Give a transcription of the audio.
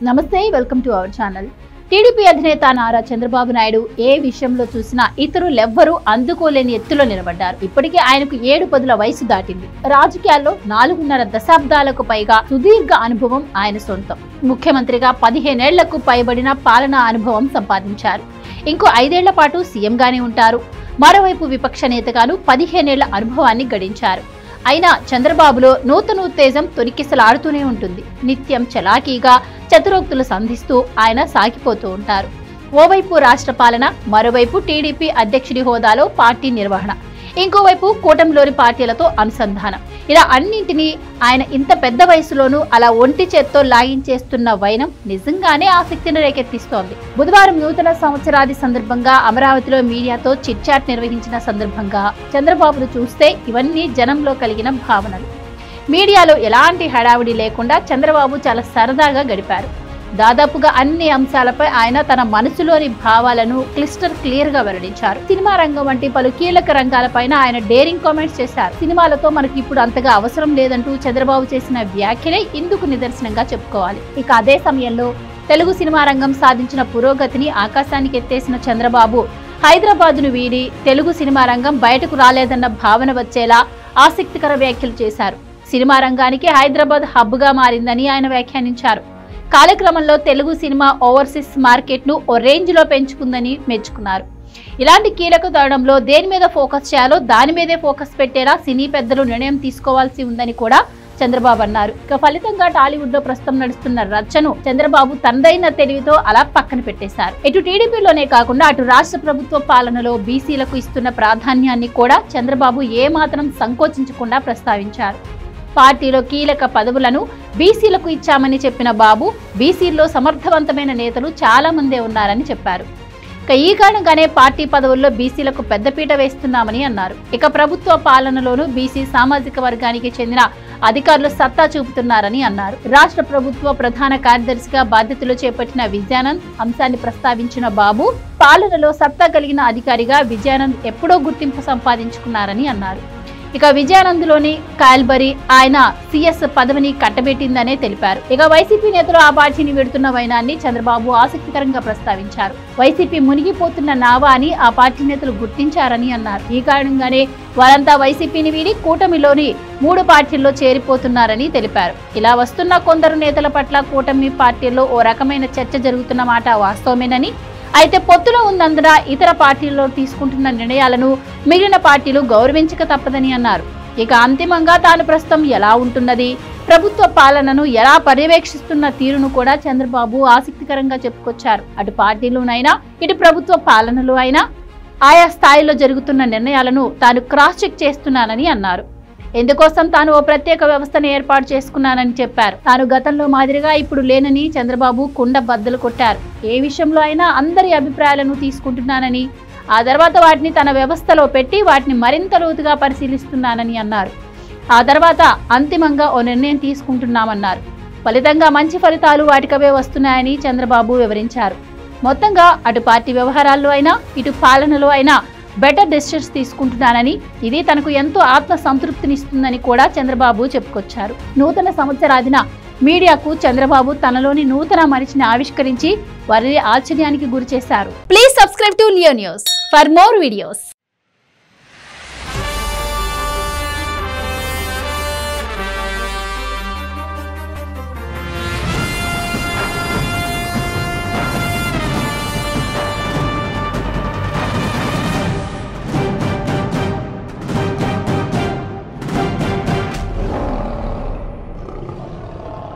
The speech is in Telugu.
నమస్తే welcome to our channel. TDP అధినేత నారా చంద్రబాబు నాయుడు ఏ విషయంలో చూసినా ఇతరులెవ్వరూ అందుకోలేని ఎత్తులో నిలబడ్డారు. ఇప్పటికే ఆయనకు 7 పదుల వయసు దాటింది. రాజకీయాల్లో 4.5 దశాబ్దాలకు పైగా సుదీర్ఘ అనుభవం ఆయన సొంతం. ముఖ్యమంత్రిగా 15 ఏళ్లకు పైబడిన పాలనా అనుభవం సంపాదించారు. ఇంకో 5 ఏళ్ల పాటు సీఎంగానే ఉంటారు. మరోవైపు విపక్ష నేతగాను 15 ఏళ్ల అనుభవాన్ని గడించారు. అయినా చంద్రబాబులో నూతన ఉత్తేజం తొలికిసలాడుతూనే ఉంటుంది. నిత్యం చలాకీగా చతురోక్తులు సంధిస్తూ ఆయన సాగిపోతూ ఉంటారు. ఓవైపు రాష్ట్ర పాలన, మరోవైపు టీడీపీ అధ్యక్షుడి హోదాలో పార్టీ నిర్వహణ, ఇంకోవైపు కూటమిలోని పార్టీలతో అనుసంధానం. ఇలా అన్నింటినీ ఆయన ఇంత పెద్ద వయసులోనూ అలా ఒంటి చేత్తో లాగించేస్తున్న వైనం నిజంగానే ఆసక్తిని రేకెత్తిస్తోంది. బుధవారం నూతన సంవత్సరాది సందర్భంగా అమరావతిలో మీడియాతో చిట్ చాట్ నిర్వహించిన సందర్భంగా చంద్రబాబును చూస్తే ఇవన్నీ జనంలో కలిగిన భావనలు. మీడియాలో ఎలాంటి హడావుడి లేకుండా చంద్రబాబు చాలా సరదాగా గడిపారు. దాదాపుగా అన్ని అంశాలపై ఆయన తన మనసులోని భావాలను క్లియర్ గా వెల్లడించారు. సినిమా రంగం వంటి పలు కీలక రంగాలపైన ఆయన డేరింగ్ కామెంట్స్ చేశారు. సినిమాలతో మనకి ఇప్పుడు అంతగా అవసరం లేదంటూ చంద్రబాబు చేసిన వ్యాఖ్యలే ఇందుకు నిదర్శనంగా చెప్పుకోవాలి. ఇక అదే సమయంలో తెలుగు సినిమా రంగం సాధించిన పురోగతిని ఆకాశానికి ఎత్తేసిన చంద్రబాబు హైదరాబాద్ను వీడి తెలుగు సినిమా రంగం బయటకు రాలేదన్న భావన వచ్చేలా ఆసక్తికర వ్యాఖ్యలు చేశారు. సినిమా రంగానికి హైదరాబాద్ హబ్ గా మారిందని ఆయన వ్యాఖ్యానించారు. కాలక్రమంలో తెలుగు సినిమా ఓవర్సీస్ మార్కెట్ ను ఓ రేంజ్ లో పెంచుకుందని మెచ్చుకున్నారు. ఇలాంటి కీలక తరుణంలో దేని మీద ఫోకస్ చేయాలో దాని మీదే ఫోకస్ పెట్టేలా సినీ పెద్దలు నిర్ణయం తీసుకోవాల్సి ఉందని కూడా చంద్రబాబు అన్నారు. ఇక ఫలితంగా టాలీవుడ్ లో ప్రస్తుతం నడుస్తున్న రచ్చను చంద్రబాబు తనదైన తెలివితో అలా పక్కన పెట్టేశారు. ఇటు టీడీపీలోనే కాకుండా అటు రాష్ట్ర ప్రభుత్వ పాలనలో బీసీలకు ఇస్తున్న ప్రాధాన్యాన్ని కూడా చంద్రబాబు ఏమాత్రం సంకోచించకుండా ప్రస్తావించారు. పార్టీలో కీలక పదవులను బీసీలకు ఇచ్చామని చెప్పిన బాబు బీసీల్లో సమర్థవంతమైన నేతలు చాలా మందే ఉన్నారని చెప్పారు. ఇక ఈ కారణంగానే పార్టీ పదవుల్లో బీసీలకు పెద్దపీట వేస్తున్నామని అన్నారు. ఇక ప్రభుత్వ పాలనలోనూ బీసీ సామాజిక వర్గానికి చెందిన అధికారులు సత్తా చూపుతున్నారని అన్నారు. రాష్ట్ర ప్రభుత్వ ప్రధాన కార్యదర్శిగా బాధ్యతలు చేపట్టిన విజయానంద్ అంశాన్ని ప్రస్తావించిన బాబు పాలనలో సత్తా కలిగిన అధికారిగా విజయానంద్ ఎప్పుడో గుర్తింపు సంపాదించుకున్నారని అన్నారు. ఇక విజయానంద్లోని కాల్బరీ ఆయన సీఎస్ పదవిని కట్టబెట్టిందనే తెలిపారు. ఇక వైసీపీ నేతలు ఆ పార్టీని విడుతున్న వైనాన్ని చంద్రబాబు ఆసక్తికరంగా ప్రస్తావించారు. వైసీపీ మునిగిపోతున్న నావా అని ఆ పార్టీ నేతలు గుర్తించారని అన్నారు. ఈ కారణంగానే వారంతా వైసీపీని వీడి కూటమిలోని 3 పార్టీల్లో చేరిపోతున్నారని తెలిపారు. ఇలా వస్తున్న కొందరు నేతల పట్ల కూటమి పార్టీల్లో ఓ రకమైన చర్చ జరుగుతున్న మాట వాస్తవమేనని, అయితే పొత్తులో ఉన్నందున ఇతర పార్టీల్లో తీసుకుంటున్న నిర్ణయాలను మిగిలిన పార్టీలు గౌరవించక తప్పదని అన్నారు. ఇక అంతిమంగా తాను ప్రస్తుతం ఎలా ఉంటున్నది, ప్రభుత్వ పాలనను ఎలా పర్యవేక్షిస్తున్న తీరును కూడా చంద్రబాబు ఆసక్తికరంగా చెప్పుకొచ్చారు. అటు పార్టీలోనైనా ఇటు ప్రభుత్వ పాలనలో అయినా ఆయా స్థాయిలో జరుగుతున్న నిర్ణయాలను తాను క్రాస్ చెక్ చేస్తున్నానని అన్నారు. ఇందుకోసం తాను ఓ ప్రత్యేక వ్యవస్థను ఏర్పాటు చేసుకున్నానని చెప్పారు. తాను గతంలో మాదిరిగా ఇప్పుడు లేనని చంద్రబాబు కుండ బద్దలు కొట్టారు. ఏ విషయంలో అయినా అందరి అభిప్రాయాలను తీసుకుంటున్నానని, ఆ తర్వాత వాటిని తన వ్యవస్థలో పెట్టి వాటిని మరింత లోతుగా పరిశీలిస్తున్నానని అన్నారు. ఆ తర్వాత అంతిమంగా ఓ నిర్ణయం తీసుకుంటున్నామన్నారు. ఫలితంగా మంచి ఫలితాలు వాటికవే వస్తున్నాయని చంద్రబాబు వివరించారు. మొత్తంగా అటు పార్టీ వ్యవహారాల్లో అయినా ఇటు పాలనలో అయినా బెటర్ డెసిషన్స్ తీసుకుంటున్నానని, ఇది తనకు ఎంతో ఆత్మ సంతృప్తినిస్తుందని కూడా చంద్రబాబు చెప్పుకొచ్చారు. నూతన సంవత్సరాదిన మీడియాకు చంద్రబాబు తనలోని నూతన మనిషిని ఆవిష్కరించి వారిని ఆశ్చర్యానికి గురి చేశారు. Please subscribe to Leo news for more videos.